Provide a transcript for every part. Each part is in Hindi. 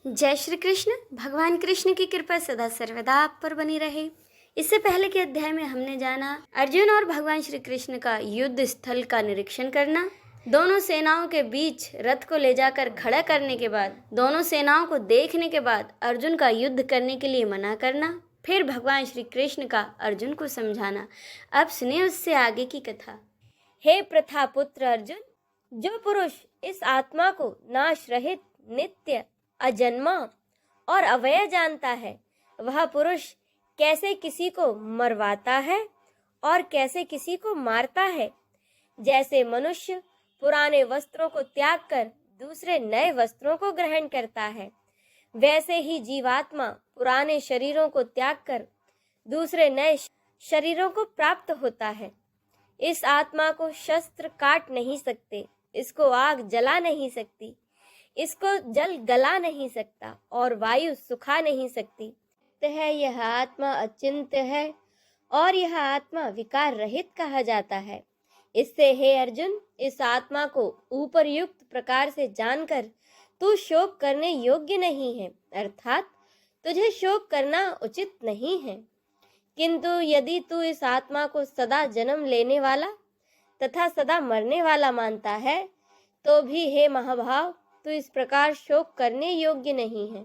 जय श्री कृष्ण। भगवान कृष्ण की कृपा सदा सर्वदा आप पर बनी रहे। इससे पहले के अध्याय में हमने जाना अर्जुन और भगवान श्री कृष्ण का युद्ध स्थल का निरीक्षण करना, दोनों सेनाओं के बीच रथ को ले जाकर खड़ा करने के बाद, दोनों सेनाओं को देखने के बाद अर्जुन का युद्ध करने के लिए मना करना, फिर भगवान श्री कृष्ण का अर्जुन को समझाना। अब सुनिए उससे आगे की कथा। हे प्रथापुत्र अर्जुन, जो पुरुष इस आत्मा को नाश रहित, नित्य, अजन्मा और अव्यय जानता है, वह पुरुष कैसे किसी को मरवाता है और कैसे किसी को मारता है। जैसे मनुष्य पुराने वस्त्रों को त्याग कर दूसरे नए वस्त्रों को ग्रहण करता है, वैसे ही जीवात्मा पुराने शरीरों को त्याग कर दूसरे नए शरीरों को प्राप्त होता है। इस आत्मा को शस्त्र काट नहीं सकते, इसको आग जला नहीं सकती, इसको जल गला नहीं सकता और वायु सुखा नहीं सकती। यह आत्मा अचिंत्य है और यह आत्मा विकार रहित कहा जाता है। इससे हे अर्जुन, इस आत्मा को ऊपरयुक्त प्रकार से जानकर तू शोक करने योग्य नहीं है, अर्थात तुझे शोक करना उचित नहीं है। किंतु यदि तू इस आत्मा को सदा जन्म लेने वाला तथा सदा मरने वाला मानता है, तो भी हे महाभाव, तू इस प्रकार शोक करने योग्य नहीं है,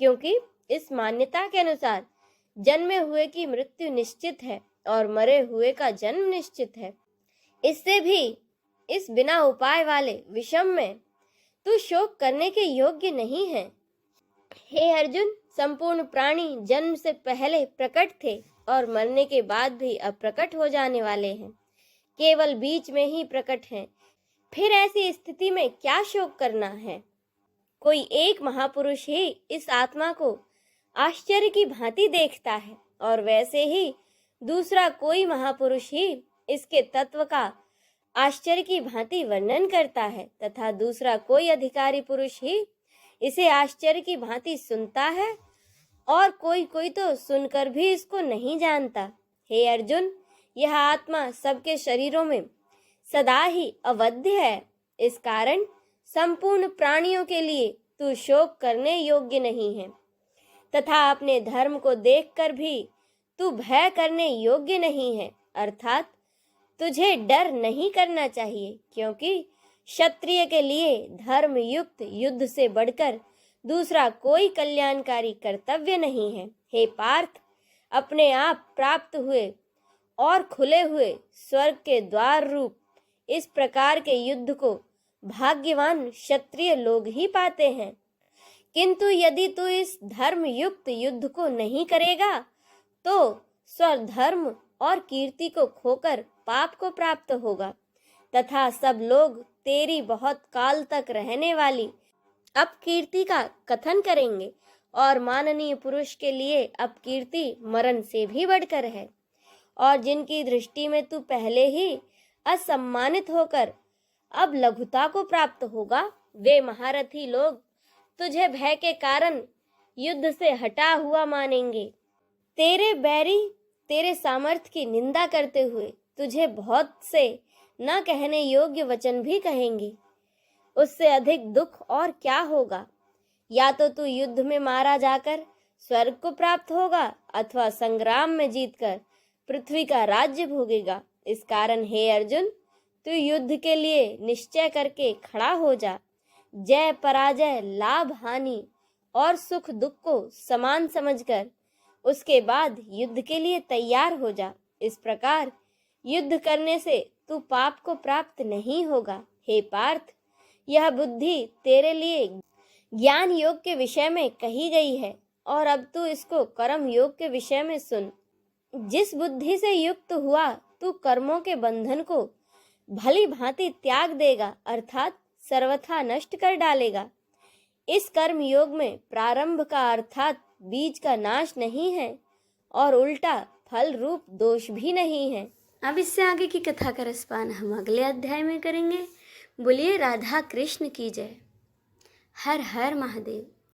क्योंकि इस मान्यता के अनुसार जन्मे हुए की मृत्यु निश्चित है और मरे हुए का जन्म निश्चित है। इससे भी इस बिना उपाय वाले विषम में तू शोक करने के योग्य नहीं है। हे अर्जुन, संपूर्ण प्राणी जन्म से पहले प्रकट थे और मरने के बाद भी अप्रकट हो जाने वाले हैं, केवल बीच में ही प्रकट हैं। फिर ऐसी स्थिति में क्या शोक करना है। कोई एक महापुरुष ही इस आत्मा को आश्चर्य की भांति देखता है और वैसे ही दूसरा कोई महापुरुष ही इसके तत्व का आश्चर्य की भांति वर्णन करता है तथा दूसरा कोई अधिकारी पुरुष ही इसे आश्चर्य की भांति सुनता है और कोई कोई तो सुनकर भी इसको नहीं जानता। हे अर्जुन, यह आत्मा सबके शरीरों में सदा ही अवध्य है। इस कारण संपूर्ण प्राणियों के लिए तू शोक करने योग्य नहीं है तथा अपने धर्म को देखकर भी तू भय करने योग्य नहीं है, अर्थात तुझे डर नहीं करना चाहिए, क्योंकि क्षत्रिय के लिए धर्म युक्त युद्ध से बढ़कर दूसरा कोई कल्याणकारी कर्तव्य नहीं है। हे पार्थ, अपने आप प्राप्त हुए और खुले हुए स्वर्ग के द्वार रूप इस प्रकार के युद्ध को भाग्यवान क्षत्रिय लोग ही पाते हैं। किंतु यदि तू इस धर्म युक्त युद्ध को नहीं करेगा तो स्वधर्म और कीर्ति को खोकर पाप को प्राप्त होगा तथा सब लोग तेरी बहुत काल तक रहने वाली अपकीर्ति का कथन करेंगे और माननीय पुरुष के लिए अपकीर्ति मरण से भी बढ़कर है और जिनकी दृष्टि में तू पहले ही असम्मानित होकर अब लघुता को प्राप्त होगा, वे महारथी लोग तुझे भय के कारण युद्ध से हटा हुआ मानेंगे। तेरे बैरी तेरे सामर्थ्य की निंदा करते हुए तुझे बहुत से न कहने योग्य वचन भी कहेंगे। उससे अधिक दुख और क्या होगा। या तो तू युद्ध में मारा जाकर स्वर्ग को प्राप्त होगा अथवा संग्राम में जीतकर पृथ्वी का राज्य भोगेगा। इस कारण हे अर्जुन, तू युद्ध के लिए निश्चय करके खड़ा हो जा। जय पराजय, लाभ हानि और सुख दुख को समान समझकर उसके बाद युद्ध के लिए तैयार हो जा। इस प्रकार युद्ध करने से तू पाप को प्राप्त नहीं होगा। हे पार्थ, यह बुद्धि तेरे लिए ज्ञान योग के विषय में कही गई है और अब तू इसको कर्म योग के विषय में सुन। जिस बुद्धि से युक्त हुआ तू कर्मों के बंधन को भली भांति त्याग देगा, अर्थात सर्वथा नष्ट कर डालेगा। इस कर्म योग में प्रारंभ का अर्थात बीज का नाश नहीं है और उल्टा फल रूप दोष भी नहीं है। अब इससे आगे की कथा का रसपान हम अगले अध्याय में करेंगे। बोलिए राधा कृष्ण की जय। हर हर महादेव।